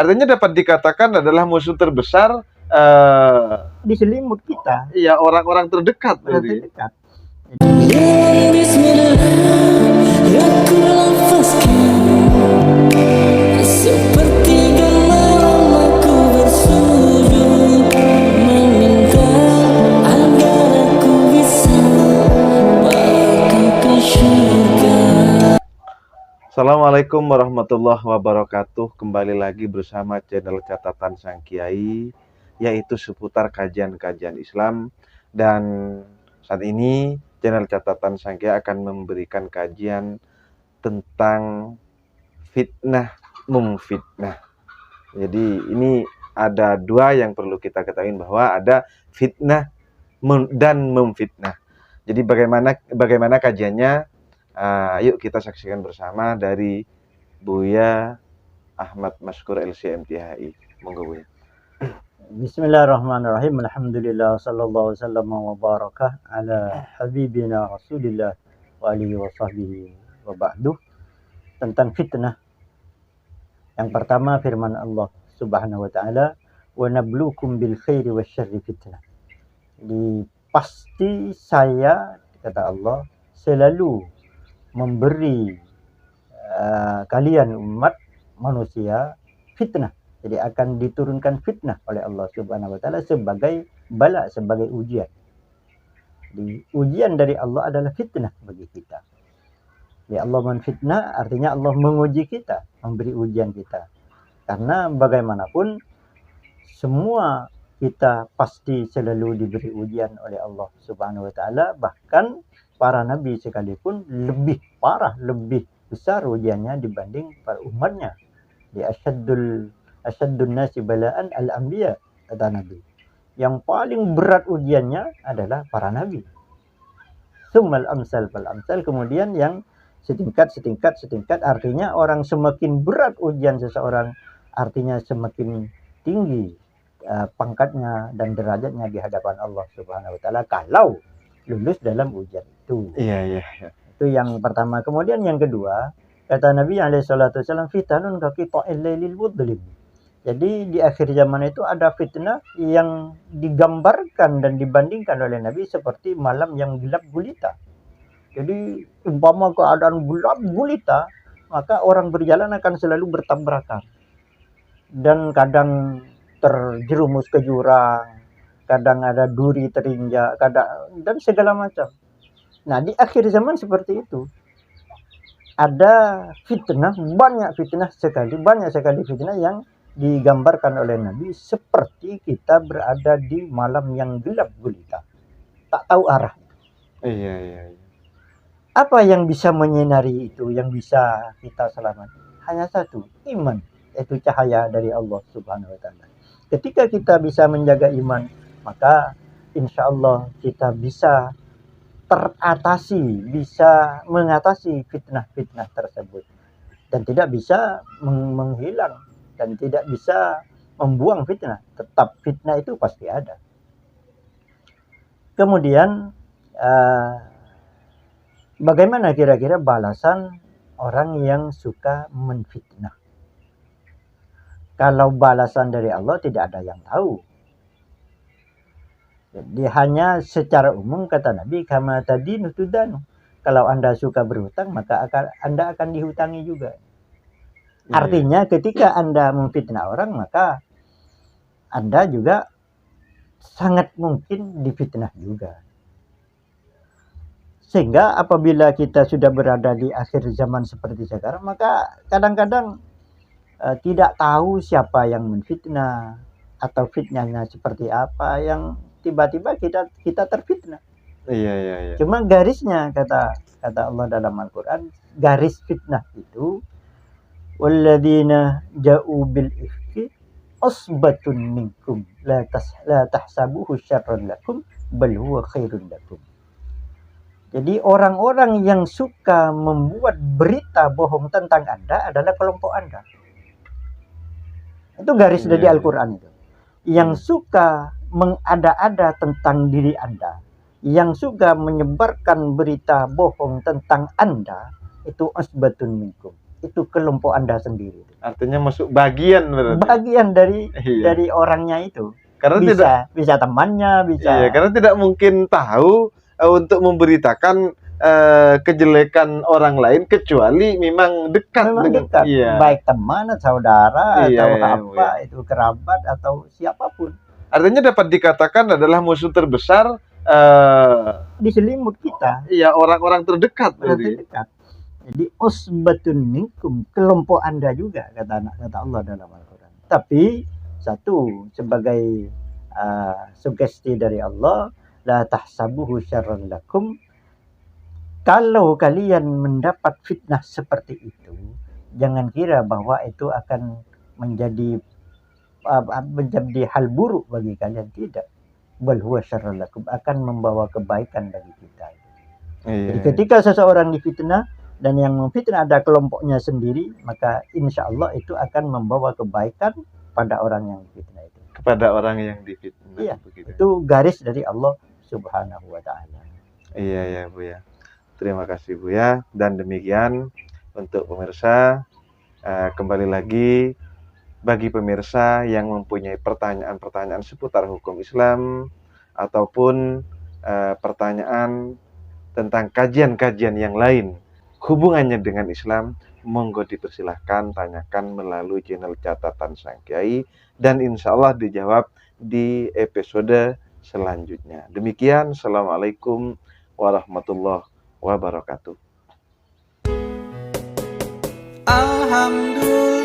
Artinya dapat dikatakan adalah musuh terbesar di selimut kita. Ya, orang-orang terdekat. Orang terdekat. Assalamualaikum warahmatullahi wabarakatuh. Kembali lagi bersama channel Catatan Sang Kiai, yaitu seputar kajian-kajian Islam. Dan saat ini channel Catatan Sang Kiai akan memberikan kajian tentang fitnah memfitnah. Jadi ini ada dua yang perlu kita ketahui, bahwa ada fitnah dan memfitnah. Jadi bagaimana kajiannya? Yuk kita saksikan bersama dari Buya Ahmad Maskur LCMTHI. Monggo Buya. Bismillahirrahmanirrahim. Alhamdulillah sallallahu wasallam wa baraka ala habibina Rasulillah wa alihi wa sahbihi wa ba'du. Tentang fitnah. Yang pertama firman Allah Subhanahu wa taala, "Wa nabluukum bil khairi wasyarri fitnah." Jadi pasti saya, kata Allah, selalu memberi kalian umat manusia fitnah. Jadi akan diturunkan fitnah oleh Allah Subhanahu wa taala sebagai bala, sebagai ujian. Jadi ujian dari Allah adalah fitnah bagi kita. Ya, Allah menfitnah artinya Allah menguji kita, memberi ujian kita. Karena bagaimanapun semua kita pasti selalu diberi ujian oleh Allah Subhanahu wa taala, bahkan para nabi sekalipun lebih parah, lebih besar ujiannya dibanding para umatnya. Di asyaddun nasi bala'an al-anbiya, kata Nabi. Yang paling berat ujiannya adalah para nabi. Summal amsal fal amsal, kemudian yang setingkat, artinya orang semakin berat ujian seseorang, artinya semakin tinggi pangkatnya dan derajatnya di hadapan Allah Subhanahu wa taala kalau lulus dalam ujian itu. Iya. Itu yang pertama. Kemudian yang kedua, kata Nabi SAW, fitanun kaqita'il lailil mudlim. Jadi di akhir zaman itu ada fitnah yang digambarkan dan dibandingkan oleh Nabi seperti malam yang gelap gulita. Jadi umpama keadaan gelap gulita, maka orang berjalan akan selalu bertabrakan. Dan kadang terjerumus ke jurang, kadang ada duri terinjak, dan segala macam. Nah, di akhir zaman seperti itu. Ada fitnah, banyak sekali fitnah yang digambarkan oleh Nabi seperti kita berada di malam yang gelap gulita. Tak tahu arah. Iya. Apa yang bisa menyinari itu, yang bisa kita selamat? Hanya satu, iman. Itu cahaya dari Allah Subhanahu wa taala. Ketika kita bisa menjaga iman, maka insya Allah kita bisa bisa mengatasi fitnah-fitnah tersebut. Dan tidak bisa menghilang, dan tidak bisa membuang fitnah. Tetap fitnah itu pasti ada. Kemudian, bagaimana kira-kira balasan orang yang suka menfitnah? Kalau balasan dari Allah tidak ada yang tahu. Jadi hanya secara umum kata Nabi, kama tadinu tudanu. Kalau Anda suka berhutang, maka Anda akan dihutangi juga. Artinya ketika Anda memfitnah orang, maka Anda juga sangat mungkin difitnah juga. Sehingga apabila kita sudah berada di akhir zaman seperti sekarang, maka kadang-kadang tidak tahu siapa yang menfitnah atau fitnahnya seperti apa, yang tiba-tiba kita terfitnah. Iya. Cuma garisnya kata Allah dalam Al-Quran, garis fitnah itu walladzina ja'u bil ifki usbatun minkum la tahsabuhu syarran lakum bal huwa khairun lakum. Jadi orang-orang yang suka membuat berita bohong tentang Anda adalah kelompok Anda. Itu garis dari Al-Quran itu. Yang suka mengada-ada tentang diri Anda, yang suka menyebarkan berita bohong tentang Anda, itu asbatun minkum. itu kelompok Anda sendiri. Artinya masuk bagian berarti. Bagian dari Iya. orangnya itu. Karena Bisa temannya, bisa. Iya, karena tidak mungkin tahu untuk memberitakan kejelekan orang lain kecuali memang dekat Memang dengan dekat, iya. baik teman, Iya, saudara, atau iya, apa, iya. itu kerabat atau siapapun. Artinya dapat dikatakan adalah musuh terbesar Di selimut kita, iya, orang-orang terdekat orang berarti. terdekat. Jadi usbatun minkum, kelompok Anda juga kata Allah dalam Al-Qur'an. Tapi satu, sebagai sugesti dari Allah, la tahsabuhu syarran lakum. Kalau kalian mendapat fitnah seperti itu, jangan kira bahwa itu akan menjadi hal buruk bagi kalian, tidak. Bal huwa syarrun lakum, akan membawa kebaikan bagi kita. Iya. Jadi ketika seseorang difitnah dan yang memfitnah ada kelompoknya sendiri, maka insya Allah itu akan membawa kebaikan pada orang yang difitnah itu. Kepada orang yang difitnah. Iya, begitu. itu garis dari Allah Subhanahu wa Ta'ala. Iya, ya Bu ya. Terima kasih Bu ya. Dan demikian untuk pemirsa, kembali lagi bagi pemirsa yang mempunyai pertanyaan-pertanyaan seputar hukum Islam ataupun pertanyaan tentang kajian-kajian yang lain hubungannya dengan Islam, monggo dipersilahkan tanyakan melalui channel Catatan Sang Kiai dan insya Allah dijawab di episode selanjutnya. Demikian, Assalamualaikum warahmatullahi wabarakatuh. Alhamdulillah.